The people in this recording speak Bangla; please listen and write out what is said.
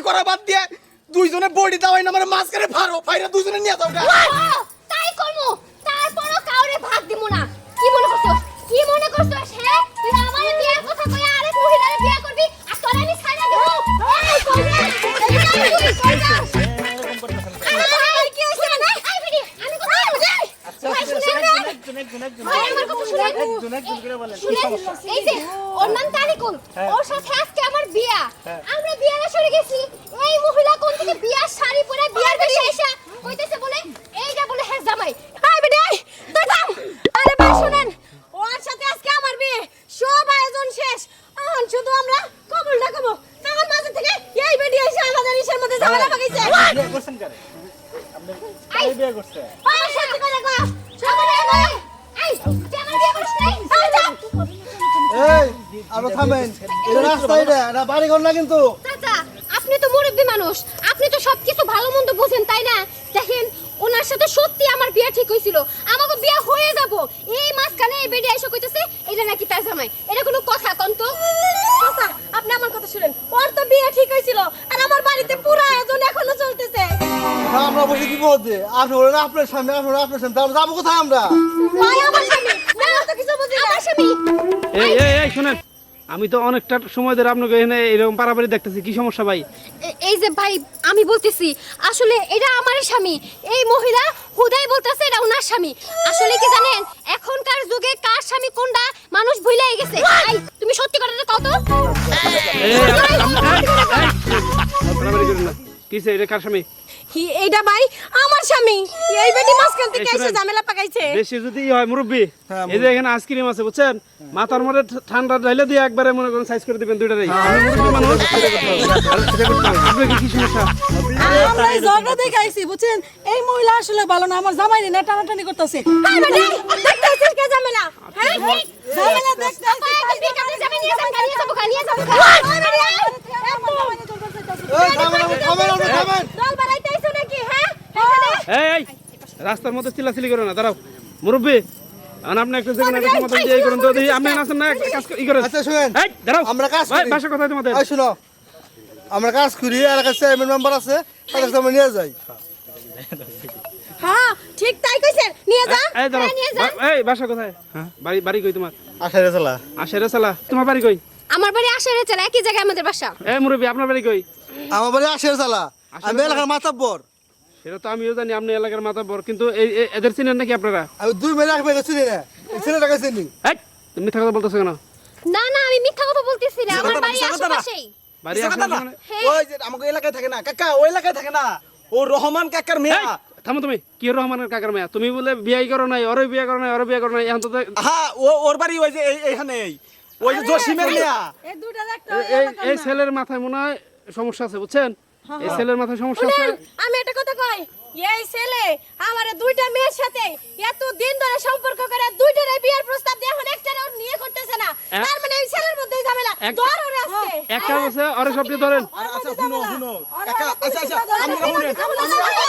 করা বাদ দিয়ে দুইজনে বডি দাও না মানে মাঝখানে ফাইরা দুইজনে নিয়ে যাও তাই করমু তারপরও কাউরে ভাগ দিমু না কি মনে করছস হ্যাঁ তুই আমারে বিয়ার কথা কইয়া আরেক মহিলারে বিয়া করবি আর তোরে আমি ছাইরা দেব এই কই যা কি হইছে না আই বিডি আমি কথা বলছি ভাই শুনে এই যে ওর নাম তারিকুল ওর সাথে আজকে আমার বিয়া আমরা বিয়ার আসরে গেছি এই মহিলা কোন থেকে বিয়ার শাড়ি পরে বিয়ার বেশে এসে কইতেছে বলে এইটা বলে হ্যাঁ জামাই আই বিডি তুই থাম আরে ভাই শুনেন ওর সাথে আজকে আমার বিয়ে সব আয়োজন শেষ এখন শুধু আমরা কবুল ডাকবো তখন মাঝে থেকে এই বিডি এসে আমাদের ইসের মধ্যে ঝামেলা পাকাইছে বিয়ে করছেন কারে আপনি বিয়ে করছেন আমার সাথে করে গো সবাই আমার এই জামাই বিয়ে করছ নাই এই আমরা থামেন এই রাস্তায় না বাড়ি ঘর না কিন্তু চাচা আপনি তো মুরব্বি মানুষ আপনি তো সবকিছু ভালো মন্দ বুঝেন তাই না দেখেন ওনার সাথে সত্যি আমার বিয়ে ঠিক হইছিল আমাকে বিয়ে হয়ে যাব এই মাসখানে এই বেডি এসে কইতেছে এটা নাকি তার জামাই এটা কোনো কথা কোন তো চাচা আপনি আমার কথা শুনেন ওর তো বিয়ে ঠিক হইছিল আর আমার বাড়িতে পুরো আয়োজন এখনো চলতেছে আমরা বলি কি বলতে আপনি বলেন আপনার সামনে আপনার সামনে আমরা যাবো কোথায় আমরা ভাই আমার স্বামী না তো কিছু বুঝি না আমার স্বামী এই শুনেন আমি তো অনেকটা সময় ধরে আপনাকে এখানে এরকম পারাপারি দেখতেছি কি সমস্যা ভাই এই যে ভাই আমি বলতেছি আসলে এটা আমার স্বামী এই মহিলা হুদাই বলতেছে এটা ওনার স্বামী আসলে কি জানেন এখনকার যুগে কার স্বামী কোনটা মানুষ ভুলেই গেছে এই তুমি সত্যি কথাটা কও তো পারাপারি করেন না কিসে এটা কার স্বামী এইটা ভাই আমার স্বামী এই বেটি মাসখান থেকে এসে ঝামেলা পাকাইছে বেশি যদি হয় মুরব্বি এই যে এখানে আইসক্রিম আছে বুঝছেন মাথার মধ্যে ঠান্ডা ঢাইলে দিয়ে একবারে মনে করেন সাইজ করে দিবেন দুইটারই আমি মুরব্বি মানুষ আপনার কি সমস্যা আমরা এই ঝগড়া দেখে আইছি বুঝছেন এই মহিলা আসলে ভালো না আমার জামাই রে টানাটানি করতেছে এই বেটি দেখতেছিস কে ঝামেলা হ্যাঁ ঝামেলা দেখতে আপনি কাছে যাবেন নিয়ে যাবেন নিয়ে যাবো দল বানাইতেইছো নাকি হ্যাঁ এই রাস্তার মধ্যে চিল্লাচিল্লি করো না দাঁড়াও মুরব্বি আপনি একটা জায়গায় একটা সমাধান দিয়ে করুন তো দেখি আপনি আছেন না কাজ ই করেন আচ্ছা শুনেন এই দাঁড়াও আমরা কাজ করি ভাষা কথা তোমাদের এই শুনো আমরা কাজ করি এলাকার চেয়ারম্যান মেম্বার আছে তাদের সামনে নিয়ে যাই হ্যাঁ ঠিক তাই কইছেন নিয়ে যা এই দাঁড়াও নিয়ে যা এই বাসা কোথায় হ্যাঁ বাড়ি কই তোমার আশারে চালা আশেরে চালা তোমার বাড়ি কই আমার বাড়ি আশারে চলে একই জায়গায় আমাদের বাসা এই মুরব্বি আপনার বাড়ি কই আমার বাড়ি আশারে চালা আমি এলাকার মাতাব্বর সেটা তো আমিও জানি আপনি এলাকার মাতাব্বর কিন্তু এদের চিনেন নাকি আপনারা আমি 2 মেরে রাখবে চিনি না ছেলেটাকে চিনি এই তুমি মিথ্যা কথা বলতেছো কেন না না আমি মিথ্যা কথা বলতেছি না আমার বাড়ি আশেপাশেই বাড়ি আসলে মানে ওই যে আমাকে এলাকায় থাকে না কাকা ওই এলাকায় থাকে না ও রহমান কাকার মেয়ে থামো তুমি কি রহমানের কাকার মেয়া তুমি বলে বিয়ে করো নাই ওরে বিয়ে করো নাই ওরে বিয়ে করো নাই এখন তো হ্যাঁ ওর বাড়ি ওই যে এইখানেই ওই যে জসিমের মেয়ে এই দুইটা দেখতে এই ছেলের মাথায় মনে হয় সমস্যা আছে বুঝছেন এই ছেলের মাথায় সমস্যা আছে আমি একটা কথা কই এই ছেলে আমারে দুইটা মেয়ের সাথে এত দিন ধরে সম্পর্ক করে দুইটারে বিয়ের প্রস্তাব দিয়ে এখন একটারও নিয়ে করতেছে না তার মানে এই ছেলের মধ্যেই ঝামেলা ধর ওরে আজকে একটা বসে ওরে সবটি ধরেন আচ্ছা শুনো কাকা আচ্ছা আমরা শুনেন